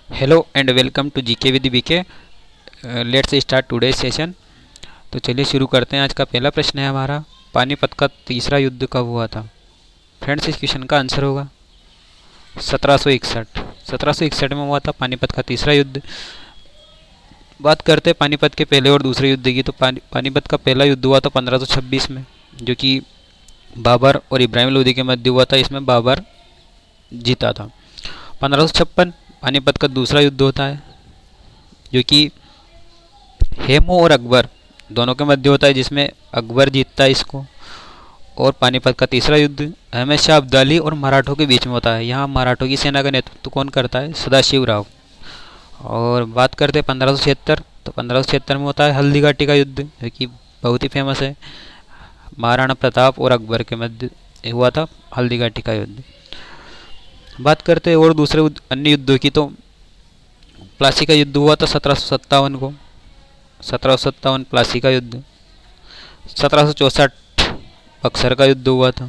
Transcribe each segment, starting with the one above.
Hello and welcome to GK with BK. Let's start today session. तो चलिए शुरू करते हैं। आज का पहला प्रश्न है हमारा, पानीपत का तीसरा युद्ध कब हुआ था? फ्रेंड्स, इस क्वेश्चन का आंसर होगा 1761। 1761 में हुआ था पानीपत का तीसरा युद्ध। बात करते हैं पानीपत के पहले और दूसरे युद्ध की। तो पानीपत का पहला युद्ध हुआ था 1526 में, जो कि बाबर और इब्राहिम लोदी के मध्य हुआ था। इसमें बाबर जीता था। 1556 पानीपत का दूसरा युद्ध होता है, जो कि हेमू और अकबर दोनों के मध्य होता है, जिसमें अकबर जीतता है इसको। और पानीपत का तीसरा युद्ध अहमद शाह अब्दाली और मराठों के बीच में होता है। यहाँ मराठों की सेना का नेतृत्व कौन करता है? सदाशिव राव। और बात करते हैं 1576। तो 1576 में होता है हल्दी घाटी का युद्ध, जो कि बहुत ही फेमस है। महाराणा प्रताप और अकबर के मध्य हुआ था हल्दी घाटी का युद्ध। बात करते हैं और दूसरे अन्य युद्धों की। तो प्लासी का युद्ध हुआ था 1757 को। 1757 प्लासी का युद्ध। 1764 बक्सर का युद्ध हुआ था।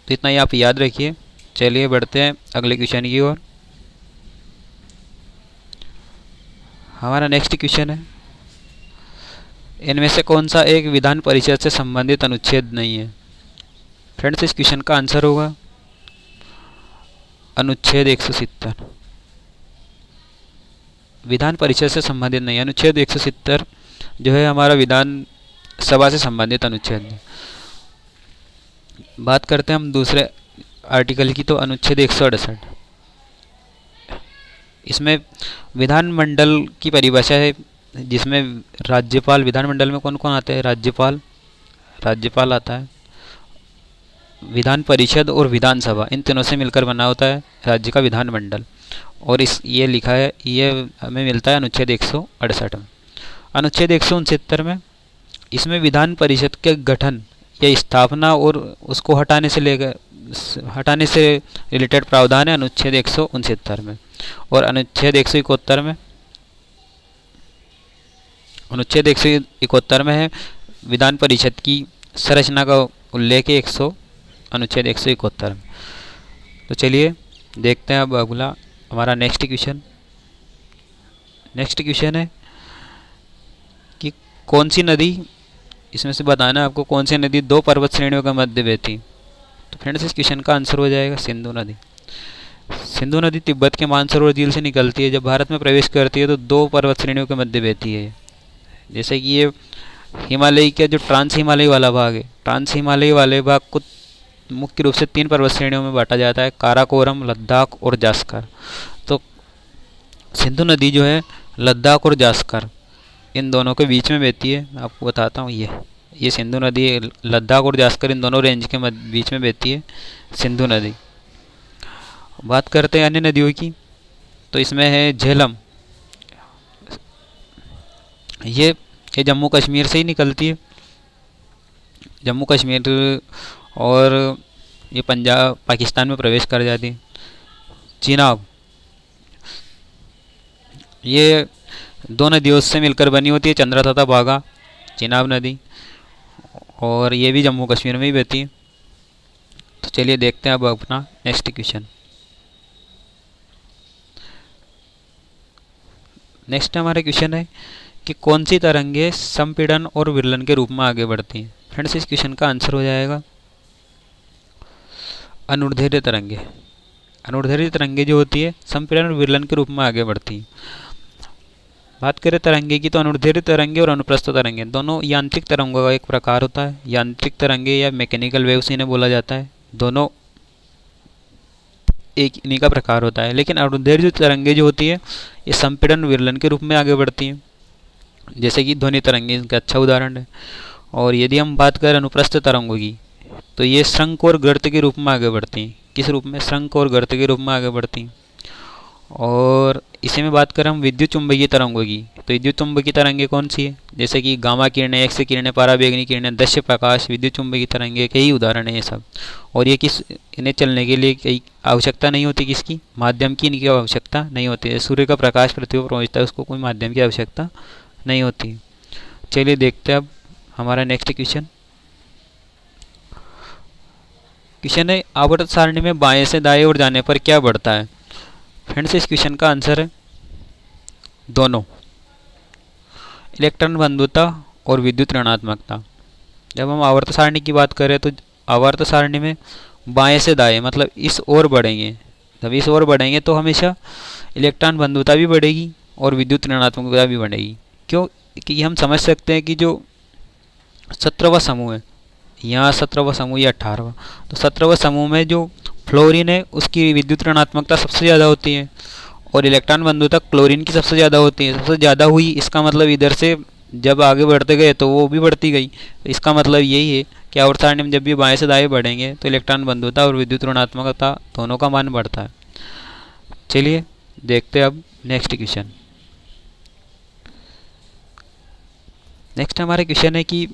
तो इतना ही आप याद रखिए। चलिए बढ़ते हैं अगले क्वेश्चन की ओर। हमारा नेक्स्ट क्वेश्चन है, इनमें से कौन सा एक विधान परिषद से संबंधित अनुच्छेद नहीं है? फ्रेंड्स, इस क्वेश्चन का आंसर होगा अनुच्छेद 170। विधान परिषद से संबंधित नहीं है। अनुच्छेद 170 जो है हमारा विधान सभा से संबंधित अनुच्छेद है। बात करते हैं हम दूसरे आर्टिकल की। तो अनुच्छेद 168, इसमें विधानमंडल की परिभाषा है, जिसमें राज्यपाल, विधानमंडल में कौन कौन आते हैं? राज्यपाल आता है। विधान परिषद और विधानसभा, इन तीनों से मिलकर बना होता है राज्य का विधानमंडल। और ये लिखा है, ये हमें मिलता है अनुच्छेद 168 में। अनुच्छेद 169 में इसमें विधान परिषद के गठन या स्थापना और उसको हटाने से रिलेटेड प्रावधान है अनुच्छेद 169 में। और अनुच्छेद 171 में है विधान परिषद की संरचना का उल्लेख है अनुच्छेद 171 में। तो चलिए देखते हैं अब अगला हमारा नेक्स्ट क्वेश्चन है कि कौन सी नदी, इसमें से बताना है आपको कौन सी नदी दो पर्वत श्रेणियों के मध्य बहती। तो फ्रेंड्स, इस क्वेश्चन का आंसर हो जाएगा सिंधु नदी। सिंधु नदी तिब्बत के मानसरोवर झील से निकलती है। जब भारत में प्रवेश करती है तो दो पर्वत श्रेणियों के मध्य बहती है। जैसे कि ये हिमालय का जो ट्रांस हिमालय वाला भाग है, ट्रांस हिमालय वाले भाग को मुख्य रूप से तीन पर्वत श्रेणियों में बांटा जाता है, काराकोरम, लद्दाख और जास्कर। तो सिंधु नदी जो है लद्दाख और जास्कर इन दोनों के बीच में बहती है। मैं आपको बताता हूँ, ये सिंधु नदी, लद्दाख और जास्कर इन दोनों रेंज के बीच में बहती है सिंधु नदी। बात करते हैं अन्य नदियों की। तो इसमें है झेलम, ये जम्मू कश्मीर से ही निकलती है, जम्मू कश्मीर, और ये पंजाब पाकिस्तान में प्रवेश कर जाती है। चिनाब, ये दो नदियों से मिलकर बनी होती है, चंद्रा तथा बाघा चिनाब नदी, और ये भी जम्मू कश्मीर में ही बहती है। तो चलिए देखते हैं अब अपना नेक्स्ट क्वेश्चन। नेक्स्ट हमारा क्वेश्चन है कि कौन सी तरंगे संपीड़न और विरलन के रूप में आगे बढ़ती हैं। फ्रेंड्स, इस क्वेश्चन का आंसर हो जाएगा अनुदैर्ध्य तरंगे। अनुदैर्ध्य तरंगे जो होती है संपीड़न और विरलन के रूप में आगे बढ़ती हैं। बात करें तरंगे की, तो अनुदैर्ध्य तरंगे और अनुप्रस्थ तरंगे दोनों यांत्रिक तरंगों का एक प्रकार होता है। यांत्रिक तरंगे या मैकेनिकल वेव्स इन्हें बोला जाता है। दोनों एक इन्हीं का प्रकार होता है। लेकिन अनुदैर्ध्य तरंगे जो होती है ये संपीड़न विरलन के रूप में आगे बढ़ती हैं, जैसे कि ध्वनि तरंगे इनका अच्छा उदाहरण है। और यदि हम बात करें अनुप्रस्थ तरंगों की, तो ये शंख और गर्त के रूप में आगे बढ़ती हैं। किस रूप में? शंख और गर्त के रूप में आगे बढ़ती हैं। और इसी में बात करें हम विद्युत चुंबकीय तरंगों की, तो विद्युत चुंबकीय तरंगे कौन सी है? जैसे कि गामा किरणें, एक्स किरणें, पराबैंगनी किरणें, दृश्य प्रकाश, विद्युत चुंबकीय तरंगे के ही उदाहरण है ये सब। और ये इन्हें चलने के लिए कई आवश्यकता नहीं होती, किसकी? माध्यम की इनकी आवश्यकता नहीं होती है। सूर्य का प्रकाश पृथ्वी पर पहुँचता है, उसको कोई माध्यम की आवश्यकता नहीं होती। चलिए देखते हैं अब हमारा नेक्स्ट क्वेश्चन है आवर्त सारणी में बाएं से दाएं ओर जाने पर क्या बढ़ता है? फ्रेंड्स इस क्वेश्चन का आंसर है दोनों, इलेक्ट्रॉन बंधुता और विद्युत ऋणात्मकता। जब हम आवर्त सारणी की बात करें तो आवर्त सारणी में बाएं से दाएं मतलब इस ओर बढ़ेंगे, जब इस ओर बढ़ेंगे तो हमेशा इलेक्ट्रॉन बंधुता भी बढ़ेगी और विद्युत ऋणात्मकता भी बढ़ेगी। क्यों कि हम समझ सकते हैं कि जो 17वां समूह है, यहाँ 17वां समूह या 18वां, तो 17वां समूह में जो फ्लोरीन है उसकी विद्युत ऋणात्मकता सबसे ज़्यादा होती है और इलेक्ट्रॉन बंधुता क्लोरीन की सबसे ज़्यादा होती है। सबसे ज़्यादा हुई इसका मतलब इधर से जब आगे बढ़ते गए तो वो भी बढ़ती गई, तो इसका मतलब यही है कि आवर्त सारणी में जब भी बाएं से दाएं बढ़ेंगे तो इलेक्ट्रॉन बंधुता और विद्युत ऋणात्मकता दोनों का मान बढ़ता है। चलिए देखते हैं अब नेक्स्ट क्वेश्चन। नेक्स्ट हमारा क्वेश्चन है कि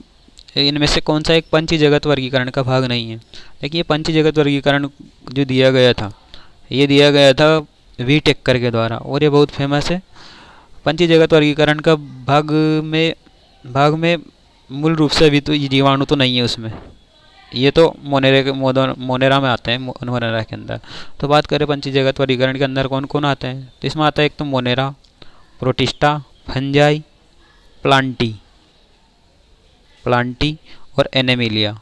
इनमें से कौन सा एक पंच जगत वर्गीकरण का भाग नहीं है। देखिए पंच जगत वर्गीकरण जो दिया गया था, ये दिया गया था वी टेक्कर के द्वारा और ये बहुत फेमस है। पंच जगत वर्गीकरण का भाग में मूल रूप से अभी तो ये जीवाणु तो नहीं है उसमें, ये तो मोनेरा में आते हैं, मोनेरा के अंदर। तो बात करें पंच जगत वर्गीकरण के अंदर कौन कौन आते हैं, तो इसमें आता है एक तो मोनेरा, प्रोटिस्टा, फंजाई, प्लांटी और एनेमिलिया।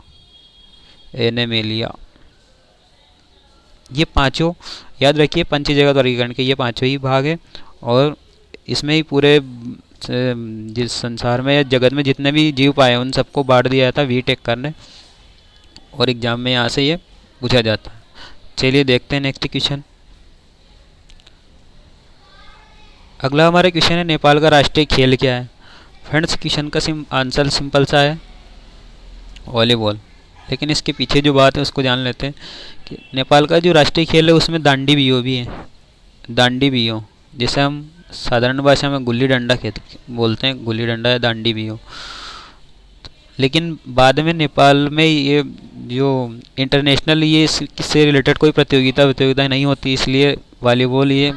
ये पांचों याद रखिए, पंच जगत वर्गीकरण के ये पांचों ही भाग है और इसमें ही पूरे जिस संसार में या जगत में जितने भी जीव पाए उन सबको बांट दिया था वी टेक्कर ने और एग्जाम में यहाँ से ये पूछा जाता है। चलिए देखते हैं नेक्स्ट क्वेश्चन। अगला हमारा क्वेश्चन है नेपाल का राष्ट्रीय खेल क्या है। फ्रेंड्स क्वेश्चन का आंसर सिंपल सा है, वॉलीबॉल। लेकिन इसके पीछे जो बात है उसको जान लेते हैं कि नेपाल का जो राष्ट्रीय खेल है उसमें दांडी बियो भी है। दांडी बियो जिसे हम साधारण भाषा में गुल्ली डंडा बोलते हैं, गुल्ली डंडा या दांडी बियो। लेकिन बाद में नेपाल में ये जो इंटरनेशनल ये इससे रिलेटेड कोई प्रतियोगिता नहीं होती, इसलिए वॉलीबॉल ये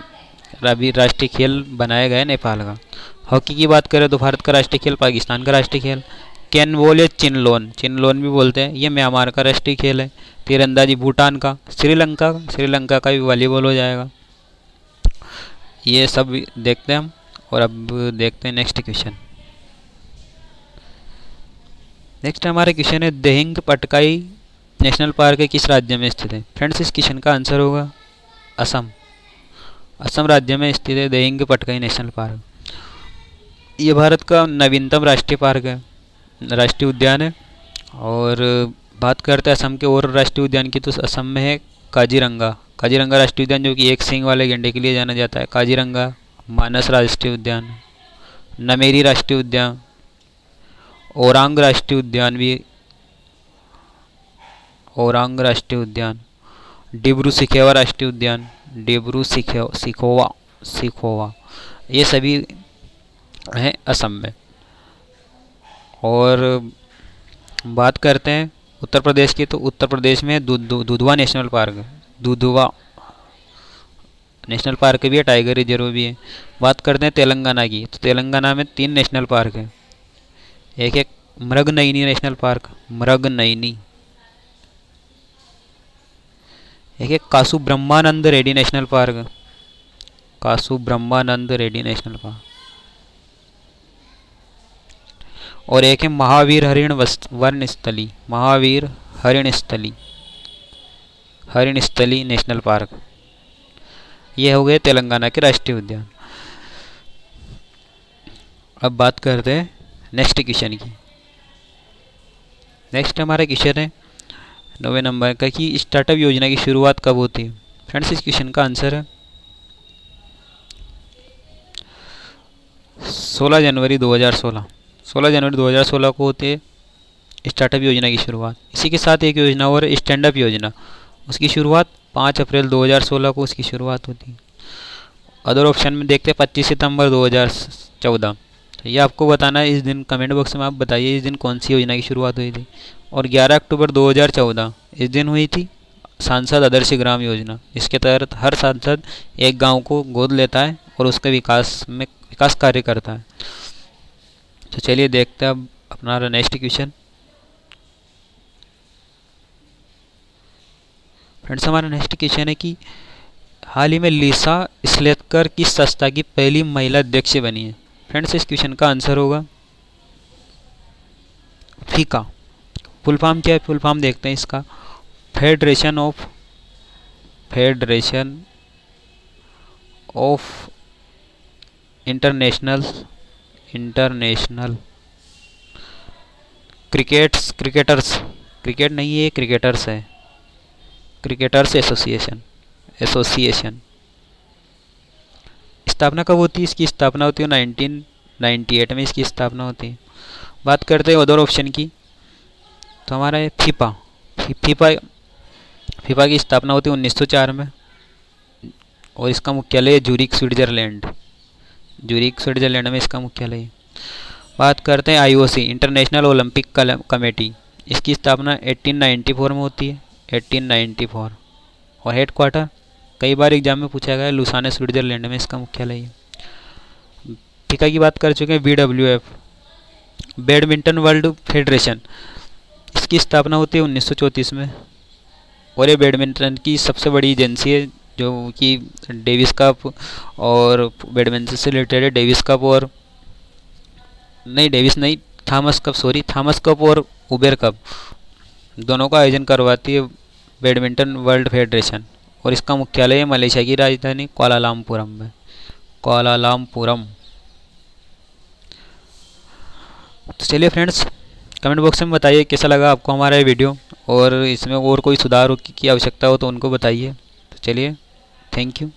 अभी राष्ट्रीय खेल बनाया गया है नेपाल का। हॉकी की बात करें तो भारत का राष्ट्रीय खेल, पाकिस्तान का राष्ट्रीय खेल कैनवोल या चिनलोन भी बोलते हैं, ये म्यांमार का राष्ट्रीय खेल है। तीरंदाजी भूटान का, श्रीलंका का भी वॉलीबॉल हो जाएगा। ये सब देखते हैं हम और अब देखते हैं नेक्स्ट क्वेश्चन। नेक्स्ट हमारा क्वेश्चन है दिहिंग पटकाई नेशनल पार्क किस राज्य में स्थित है। फ्रेंड्स इस क्वेश्चन का आंसर होगा असम राज्य में स्थित है दिहिंग पटकाई नेशनल पार्क। ये भारत का नवीनतम राष्ट्रीय पार्क है, राष्ट्रीय उद्यान है। और बात करते हैं असम के और राष्ट्रीय उद्यान की, तो असम में है काजीरंगा राष्ट्रीय उद्यान जो कि एक सींग वाले गैंडे के लिए जाना जाता है। काजीरंगा, मानस राष्ट्रीय उद्यान, नमेरी राष्ट्रीय उद्यान, ओरांग राष्ट्रीय उद्यान भी, ओरांग राष्ट्रीय उद्यान, डिब्रू सिखोवा राष्ट्रीय उद्यान, डिब्रू सिखोवा, ये सभी हैं असम में। और बात करते हैं उत्तर प्रदेश की, तो उत्तर प्रदेश में Dudhwa national park, Dudhwa national park भी है, टाइगर रिजर्व भी है। बात करते हैं तेलंगाना की, तो तेलंगाना में 3 नेशनल पार्क है। एक मृगनयनी नेशनल पार्क, एक कासु ब्रह्मानंद रेड्डी नेशनल पार्क, और एक है महावीर हरिण स्थली नेशनल पार्क। ये हो गए तेलंगाना के राष्ट्रीय उद्यान। अब बात करते हैं नेक्स्ट क्वेश्चन की। नेक्स्ट हमारा क्वेश्चन है 9वें नंबर का कि स्टार्टअप योजना की शुरुआत कब होती है। फ्रेंड्स इस क्वेश्चन का आंसर है 16 जनवरी 2016 को होती है स्टार्टअप योजना की शुरुआत। इसी के साथ एक योजना और स्टैंड अप योजना, उसकी शुरुआत 5 अप्रैल 2016 को उसकी शुरुआत होती है। अदर ऑप्शन में देखते हैं 25 सितंबर 2014। तो ये आपको बताना है, इस दिन कमेंट बॉक्स में आप बताइए इस दिन कौन सी योजना की शुरुआत हुई थी। और 11 अक्टूबर 2014 इस दिन हुई थी सांसद आदर्श ग्राम योजना, जिसके तहत हर सांसद एक गांव को गोद लेता है और उसके विकास कार्य करता है। तो चलिए देखते हैं अब अपना नेक्स्ट क्वेश्चन। फ्रेंड्स हमारा नेक्स्ट क्वेश्चन है कि हाल ही में लिसा लेकर किस संस्था की पहली महिला अध्यक्ष बनी है? फ्रेंड्स, इस क्वेश्चन का आंसर होगा फीका। फुल फॉर्म क्या है? फुल फॉर्म देखते हैं इसका। Federation of international cricketers, cricket नहीं है, क्रिकेटर्स है, क्रिकेटर्स एसोसिएशन। स्थापना कब होती है? इसकी स्थापना होती है 1998 में इसकी स्थापना होती है। बात करते हैं अदर ऑप्शन की, तो हमारा है फीफा। फीफा की स्थापना होती है 1904 में और इसका मुख्यालय है जूरिक, स्विट्जरलैंड में इसका मुख्यालय है। बात करते हैं आईओसी, इंटरनेशनल ओलंपिक कमेटी। इसकी स्थापना 1894 में होती है, 1894। और हेड क्वार्टर कई बार एग्जाम में पूछा गया है, लुसाने, स्विट्जरलैंड में इसका मुख्यालय है। फीफा की बात कर चुके हैं। BWF, badminton world federation. इसकी स्थापना होती है 1934 में और ये बैडमिंटन की सबसे बड़ी एजेंसी है, जो कि डेविस कप और बैडमिंटन से रिलेटेड है। थॉमस कप और उबेर कप दोनों का आयोजन करवाती है बैडमिंटन वर्ल्ड फेडरेशन और इसका मुख्यालय है मलेशिया की राजधानी कुआलालंपुरम में। तो चलिए फ्रेंड्स, कमेंट बॉक्स में बताइए कैसा लगा आपको हमारा ये वीडियो, और इसमें और कोई सुधार की आवश्यकता हो तो उनको बताइए। तो चलिए, थैंक यू।